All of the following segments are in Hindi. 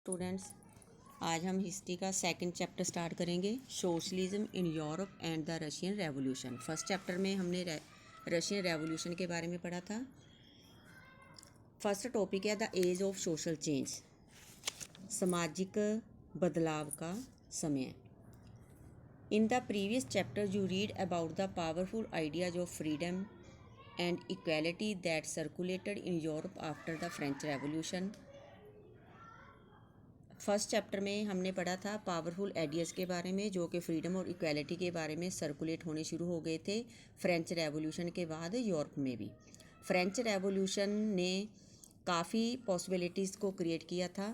स्टूडेंट्स, आज हम हिस्ट्री का सेकंड चैप्टर स्टार्ट करेंगे, socialism in Europe and the Russian revolution. First chapter में हमने रशियन रेवोल्यूशन के बारे में पढ़ा था। फर्स्ट टॉपिक है the age of social change, सामाजिक बदलाव का समय। In the previous chapter you read about the powerful ideas of freedom and equality that circulated in Europe after the French revolution. First chapter में हमने पढ़ा था पावरफुल आइडियाज़ के बारे में जो कि फ्रीडम और इक्वालिटी के बारे में सर्कुलेट होने शुरू हो गए थे फ्रेंच रेवोल्यूशन के बाद यूरोप में भी। फ्रेंच रेवोल्यूशन ने काफ़ी पॉसिबिलिटीज़ को क्रिएट किया था।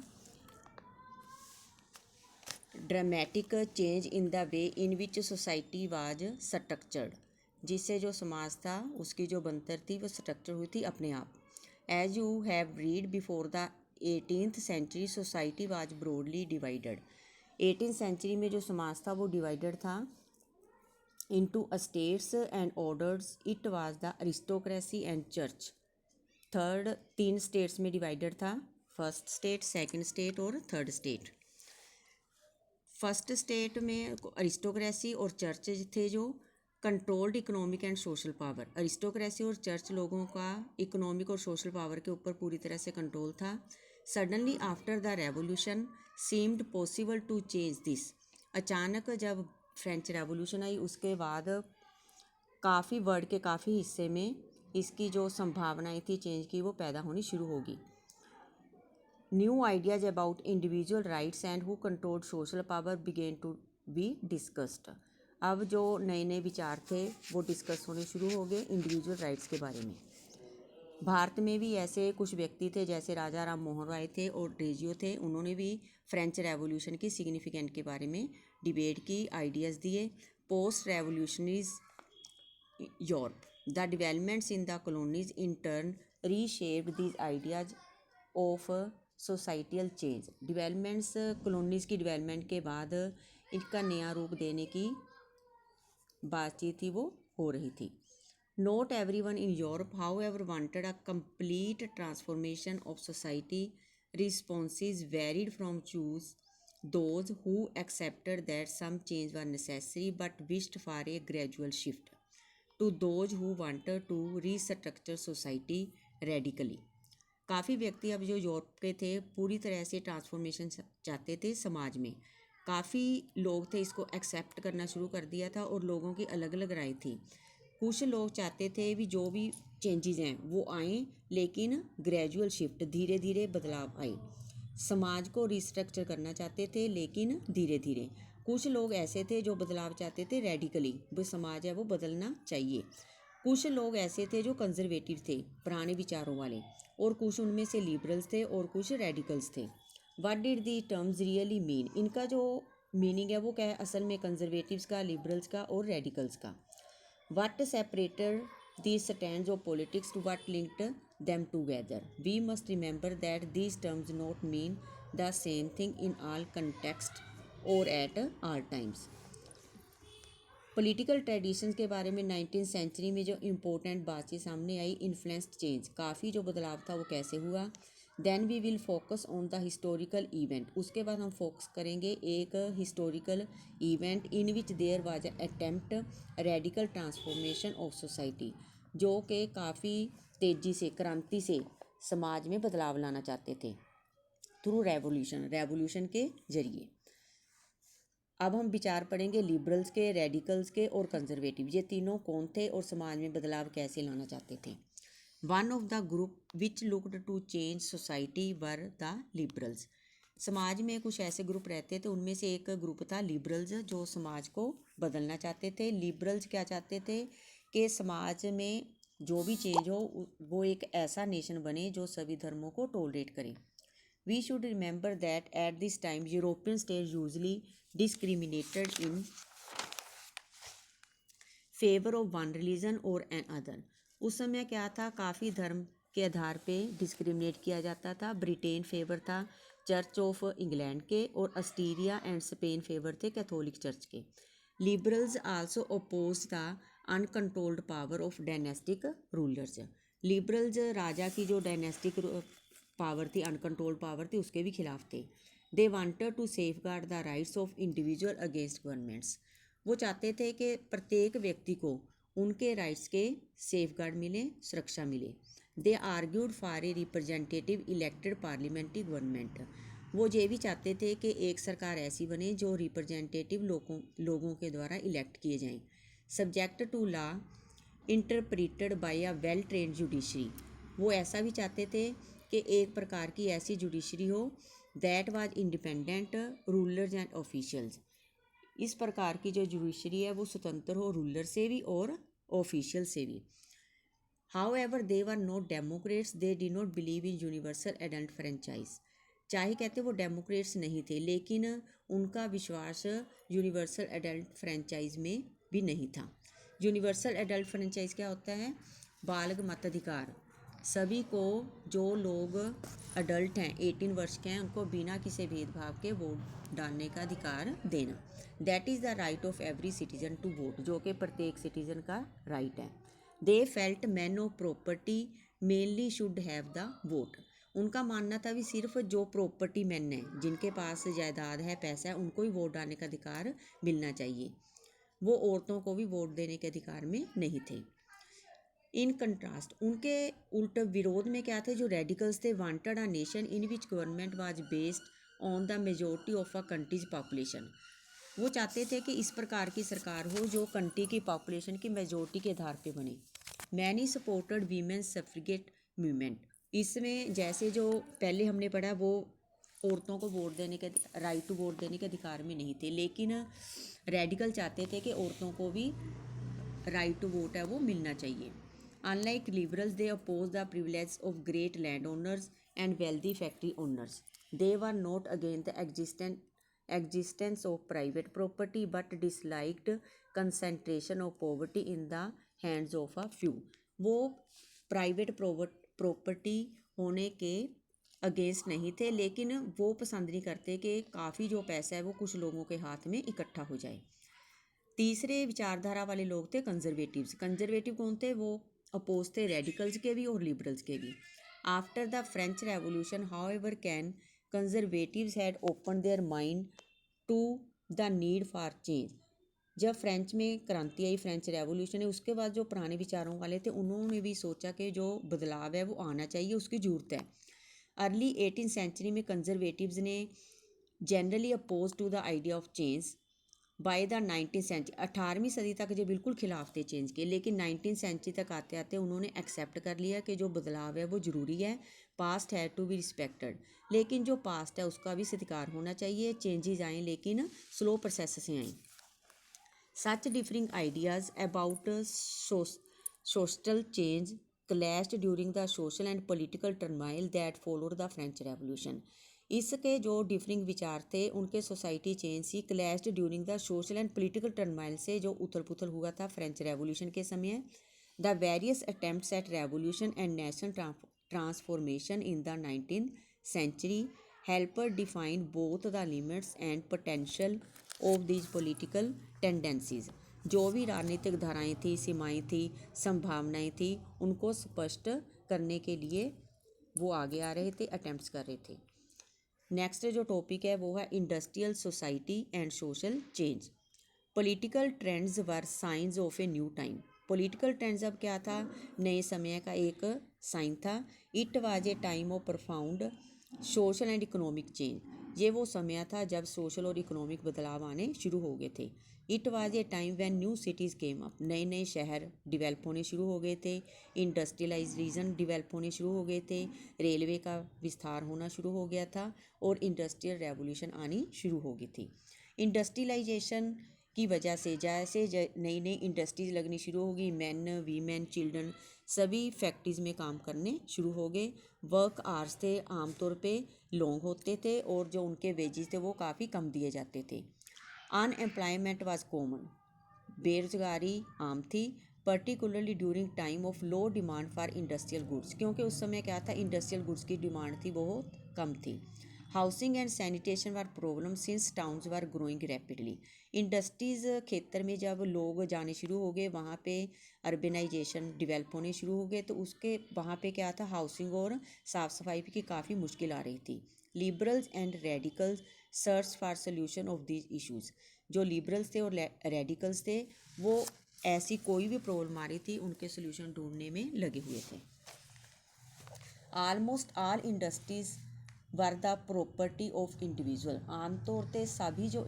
Dramatic change in the way in which society was structured, जिससे जो समाज था उसकी जो बनतर थी वो स्ट्रक्चर हुई थी अपने आप। As you have read before the 18th century society was broadly divided. 18th century में जो समाज था वो डिवाइडेड था into states and orders. It was the aristocracy and church. तीन स्टेट्स में डिवाइडेड था, फर्स्ट स्टेट, सेकंड स्टेट और थर्ड स्टेट। फर्स्ट स्टेट में अरिस्टोक्रेसी और चर्च थे जो controlled economic and social power. Aristocracy और चर्च लोगों का इकोनॉमिक और सोशल पावर के ऊपर पूरी तरह से कंट्रोल था। Suddenly after the revolution seemed possible to change this. अचानक जब फ्रेंच रेवोल्यूशन आई उसके बाद काफ़ी वर्ल्ड के काफ़ी हिस्से में इसकी जो संभावनाएं थी चेंज की वो पैदा होनी शुरू होगी। New ideas about individual rights and who controlled social power began to be discussed. अब जो नए नए विचार थे वो डिस्कस होने शुरू हो गए इंडिविजुअल राइट्स के बारे में। भारत में भी ऐसे कुछ व्यक्ति थे जैसे राजा राम मोहन राय थे और डेजियो थे, उन्होंने भी फ्रेंच रेवोल्यूशन की सिग्निफिकेंट के बारे में डिबेट की, आइडियाज़ दिए। Post revolutionaries Europe, the developments in the colonies in turn reshaped these ideas of societal change. Developments colonies की डेवलपमेंट के बाद इनका नया रूप देने की बातचीत थी वो हो रही थी। Not everyone in Europe, however, wanted a complete transformation of society. Responses varied from choose those who accepted that some change were necessary but wished for a gradual shift, to those who wanted to restructure society radically. काफ़ी व्यक्ति अब जो यूरोप के थे पूरी तरह से ट्रांसफॉर्मेशन चाहते थे समाज में। काफ़ी लोग थे इसको एक्सेप्ट करना शुरू कर दिया था और लोगों की अलग अलग राय थी। कुछ लोग चाहते थे भी जो भी चेंजेस हैं वो आएँ लेकिन ग्रेजुअल शिफ्ट, धीरे धीरे बदलाव आए। समाज को रिस्ट्रक्चर करना चाहते थे लेकिन धीरे धीरे। कुछ लोग ऐसे थे जो बदलाव चाहते थे रेडिकली, वो समाज है वो बदलना चाहिए। कुछ लोग ऐसे थे जो कंजर्वेटिव थे, पुराने विचारों वाले, और कुछ उनमें से लिबरल्स थे और कुछ रेडिकल्स थे। What did the terms really mean, इनका जो मीनिंग है वो क्या है असल में, कंजर्वेटिव्स का, लिबरल्स का और रेडिकल्स का। What separated these stands of politics to what linked them together? We must remember that these terms not mean the same thing in all contexts or at all times. Political traditions के बारे में 19th सेंचुरी में जो इम्पोर्टेंट बातचीत सामने आई, इन्फ्लुएंस्ड चेंज, काफ़ी जो बदलाव था वो कैसे हुआ। Then we will focus on the historical event, उसके बाद हम फोकस करेंगे एक historical event in which there was attempt radical transformation of society, जो कि काफ़ी तेज़ी से, क्रांति से समाज में बदलाव लाना चाहते थे थ्रू रेवोल्यूशन के जरिए। अब हम विचार पढ़ेंगे लिबरल्स के, रेडिकल्स के और कंजर्वेटिव, ये तीनों कौन थे और समाज में बदलाव कैसे लाना चाहते थे। One of the group which looked to change society were the liberals. समाज में कुछ ऐसे ग्रुप रहते थे, उनमें से एक ग्रुप था लिबरल्स जो समाज को बदलना चाहते थे। लिबरल्स क्या चाहते थे कि समाज में जो भी चेंज हो वो एक ऐसा नेशन बने जो सभी धर्मों को टॉलरेट करे। We should remember that at this time European states usually discriminated in favor of one religion or another. उस समय क्या था, काफ़ी धर्म के आधार पे डिस्क्रिमिनेट किया जाता था। ब्रिटेन फेवर था चर्च ऑफ इंग्लैंड के और ऑस्ट्रिया एंड स्पेन फेवर थे कैथोलिक चर्च के। Liberals also oppose the uncontrolled power of dynastic rulers. Liberals राजा की जो डायनेस्टिक पावर थी, अनकंट्रोल्ड पावर थी, उसके भी खिलाफ थे। They wanted to safeguard the rights of individual against governments. वो चाहते थे कि प्रत्येक व्यक्ति को उनके राइट्स के सेफ गार्ड मिले, सुरक्षा मिले। They argued for a representative elected parliamentary government. वो ये भी चाहते थे कि एक सरकार ऐसी बने जो रिप्रेजेंटेटिव लोगों के द्वारा इलेक्ट किए जाएं, subject to law interpreted by a well trained judiciary. वो ऐसा भी चाहते थे कि एक प्रकार की ऐसी जुडिशरी हो that was independent rulers and officials. इस प्रकार की जो जुडिशरी है वो स्वतंत्र हो रूलर से भी और ऑफिशियल से भी। However, they were not Democrats. They did not believe in universal adult franchise. चाहे कहते वो डेमोक्रेट्स नहीं थे, लेकिन उनका विश्वास यूनिवर्सल एडल्ट फ्रेंचाइज में भी नहीं था। यूनिवर्सल एडल्ट फ्रेंचाइज क्या होता है? बालग मताधिकार। सभी को, जो लोग अडल्ट हैं, 18 वर्ष के हैं, उनको बिना किसी भेदभाव के वोट डालने का अधिकार देना। That is the right of every citizen to vote, जो कि प्रत्येक सिटीजन का राइट है। They felt man of property mainly should have the vote. उनका मानना था भी सिर्फ जो प्रॉपर्टी मैन हैं, जिनके पास जायदाद है, पैसा है, उनको ही वोट डालने का अधिकार मिलना चाहिए। वो औरतों को भी वोट देने के अधिकार में नहीं थे। इन कंट्रास्ट, उनके उल्ट विरोध में क्या थे? जो रेडिकल्स थे, wanted a nation in which government was based on the majority of a countries population. वो चाहते थे कि इस प्रकार की सरकार हो जो कंट्री की पॉपुलेशन की मेजोरिटी के आधार पे बने। Many supported women's suffragette movement. इसमें जैसे जो पहले हमने पढ़ा, वो औरतों को वोट देने के, राइट टू वोट देने के अधिकार में नहीं थे, लेकिन रेडिकल चाहते थे कि औरतों को भी राइट टू वोट है वो मिलना चाहिए। Unlike liberals, they oppose the privilege of great land owners and wealthy factory owners. They were not against the existence of private property but disliked concentration of poverty in the hands of a few। वो प्राइवेट प्रॉपर्टी होने के अगेंस्ट नहीं थे, लेकिन वो पसंद नहीं करते कि काफ़ी जो पैसा है वो कुछ लोगों के हाथ में इकट्ठा हो जाए। तीसरे विचारधारा वाले लोग थे कंजर्वेटिव्स। कंजर्वेटिव कौन थे? वो अपोज थे रेडिकल्स के भी और लिबरल्स के भी। After the French revolution however can conservatives had open their mind to the need for change. जब फ्रेंच में क्रांति आई, फ्रेंच रेवोल्यूशन है, उसके बाद जो पुराने विचारों वाले थे उन्होंने भी सोचा कि जो बदलाव है वो आना चाहिए, उसकी ज़रूरत है। अर्ली 18th सेंचुरी में कंजर्वेटिव्स ने generally oppose to the idea of change. By the 19th century, 18वीं सदी तक जो बिल्कुल खिलाफ थे चेंज के, लेकिन 19th सेंचुरी तक आते आते उन्होंने एक्सेप्ट कर लिया कि जो बदलाव है वो ज़रूरी है। पास्ट है टू बी रिस्पेक्टेड, लेकिन जो पास्ट है उसका भी सत्कार होना चाहिए। चेंजेस आएँ लेकिन स्लो प्रोसेस से आएँ। Such differing ideas about social change clashed during the social and political turmoil that followed the French Revolution। इसके जो डिफरिंग विचार थे उनके सोसाइटी चेंज सी clashed during the social and political turmoil से जो उथल पुथल हुआ था फ्रेंच रेवोल्यूशन के समय। The various attempts at revolution and national transformation in the 19th century helper define both the limits and potential of these political tendencies. जो भी राजनीतिक धाराएं थी, सीमाएं थी, संभावनाएं थी, उनको स्पष्ट करने के लिए वो आगे आ रहे थे, अटेम्प्ट्स कर रहे थे। नेक्स्ट जो टॉपिक है वो है industrial society and social change. Political trends were science of a new time. Political trends अब क्या था? नए समय का एक साइन था। It was a time of profound social and economic change. ये वो समय था जब सोशल और इकोनॉमिक बदलाव आने शुरू हो गए थे। It was a time when new cities came up. नए नए शहर डिवेल्प होने शुरू हो गए थे। इंडस्ट्रियलाइज रीजन डिवेल्प होने शुरू हो गए थे। रेलवे का विस्तार होना शुरू हो गया था और इंडस्ट्रियल रेवोल्यूशन आनी शुरू हो गई थी। इंडस्ट्रियलाइजेशन की वजह से जैसे नई नई इंडस्ट्रीज लगनी शुरू होगी, मैन वीमेन चिल्ड्रन सभी फैक्ट्रीज़ में काम करने शुरू हो गए। वर्क आवर्स थे आमतौर पे लॉन्ग होते थे और जो उनके वेजेस थे वो काफ़ी कम दिए जाते थे। Unemployment was common. बेरोजगारी आम थी, particularly during time of low demand for industrial goods, क्योंकि उस समय क्या था, इंडस्ट्रियल गुड्स की डिमांड थी बहुत कम थी। Housing and sanitation were problem since towns were growing rapidly. Industries क्षेत्र में जब लोग जाने शुरू हो गए, वहाँ पे अर्बनाइजेशन डेवलप होने शुरू हो गए, तो उसके वहाँ पे क्या था, हाउसिंग और साफ़ सफाई की काफ़ी मुश्किल आ रही थी। Liberals and radicals search for solution of these issues. जो लिबरल्स थे और रेडिकल्स थे, वो ऐसी कोई भी प्रॉब्लम आ रही थी, उनके सोल्यूशन ढूंढने में लगे हुए थे। Almost all industries were the property of individual. आमतौर पे सभी जो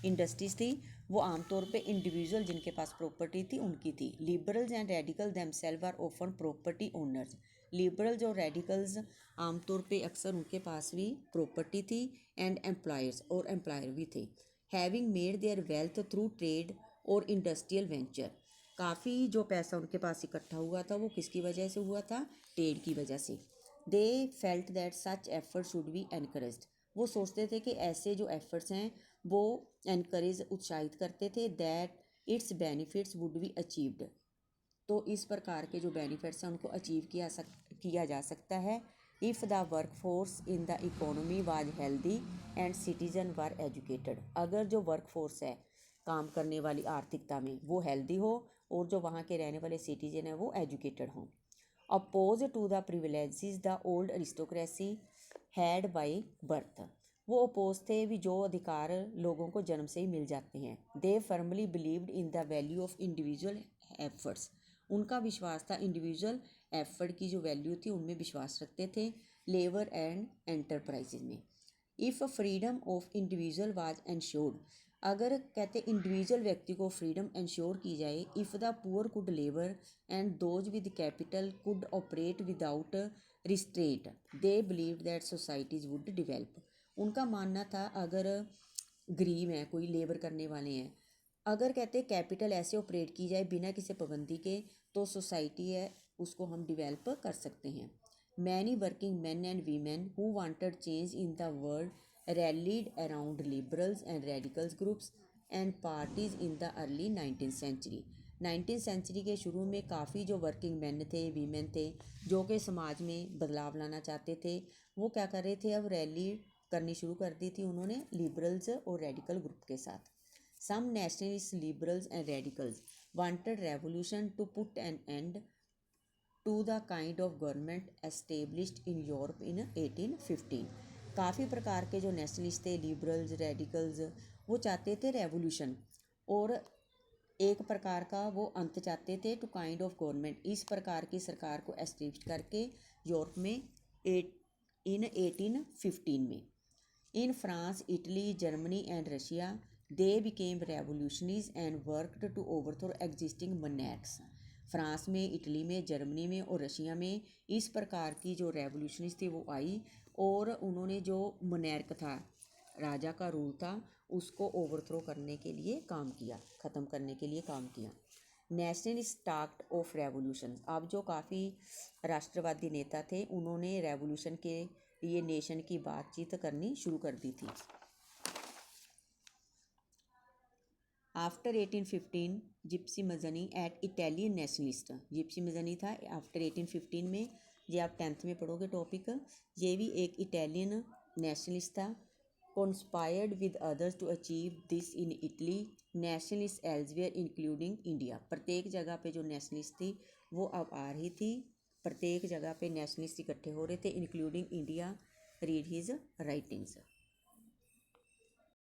इंडस्ट्रीज थी वो आमतौर पे इंडिविजुअल जिनके पास प्रॉपर्टी थी उनकी थी। Liberals and radical themselves are often property owners. Liberals और रेडिकल्स आमतौर पे अक्सर उनके पास भी प्रॉपर्टी थी, एंड एम्प्लॉयर्स और एम्प्लॉयर भी थे। Having made their wealth through trade और इंडस्ट्रियल वेंचर। काफ़ी जो पैसा उनके पास इकट्ठा हुआ था वो किसकी वजह से हुआ था, ट्रेड की वजह से। They felt that such effort should be encouraged. वो सोचते थे कि ऐसे जो एफर्ट्स हैं वो एनकरेज, उत्साहित करते थे। That it's benefits would be achieved. तो इस प्रकार के जो बेनिफिट्स हैं उनको अचीव किया जा सकता है if the work force in the economy was healthy and citizen were educated. अगर जो वर्क फोर्स है काम करने वाली आर्थिकता में वो हेल्दी हो और जो वहाँ के रहने वाले सिटीजन हैं वो एजुकेटेड हों। Oppose to the privileges the old aristocracy had by birth. वो अपोज थे भी जो अधिकार लोगों को जन्म से ही मिल जाते हैं। They firmly believed in the value of individual efforts. उनका विश्वास था इंडिविजुअल एफर्ट की जो वैल्यू थी उनमें विश्वास रखते थे, लेबर एंड एंटरप्राइजेज में। If freedom of individual was ensured. अगर कहते इंडिविजुअल व्यक्ति को फ्रीडम इंश्योर की जाए। If the poor could labour and those with capital could operate without restraint, they believe that societies would develop. उनका मानना था अगर गरीब हैं, कोई लेबर करने वाले हैं, अगर कहते कैपिटल ऐसे ऑपरेट की जाए बिना किसी पाबंदी के, तो सोसाइटी है उसको हम डिवेल्प कर सकते हैं। Many working man and women who wanted change in the world rallied around liberals and radicals groups and parties in the early 19th century. 19th century के शुरू में काफ़ी जो वर्किंग मैन थे, वीमेन थे, जो कि समाज में बदलाव लाना चाहते थे, वो क्या कर रहे थे, अब रैली करनी शुरू कर दी थी उन्होंने लिबरल्स और रेडिकल ग्रुप के साथ। Some nationalists, liberals and radicals wanted revolution to put an end to the kind of government established in Europe in 1815। काफ़ी प्रकार के जो नेशनलिस्ट थे, लिबरल्स, रेडिकल्स, वो चाहते थे रेवोल्यूशन और एक प्रकार का वो अंत चाहते थे टू काइंड ऑफ गवर्नमेंट, इस प्रकार की सरकार को एस्टेब्लिश करके यूरोप में इन 1815 में। In France, Italy, Germany and Russia they became revolutionaries and worked to overthrow existing monarchs. France में, इटली में, जर्मनी में और रशिया में इस प्रकार की जो रेवोल्यूशनरीज थी वो आई और उन्होंने जो मोनैर्क था, राजा का रूल था, उसको ओवरथ्रो करने के लिए काम किया, ख़त्म करने के लिए काम किया। Nationalist talked of revolution. अब जो काफ़ी राष्ट्रवादी नेता थे उन्होंने रेवोल्यूशन के लिए नेशन की बातचीत करनी शुरू कर दी थी। After 1815 Giuseppe Mazzini at Italian nationalist. Giuseppe Mazzini था आफ्टर 1815 में, ये आप 10th में पढ़ोगे टॉपिक। ये भी एक इटालियन नेशनलिस्ट था। Conspired with others to achieve this in Italy nationalist elsewhere including India. प्रत्येक जगह पे जो नेशनलिस्ट थी वो अब आ रही थी, प्रत्येक जगह पे नेशनलिस्ट इकट्ठे हो रहे थे including India. Read his writings.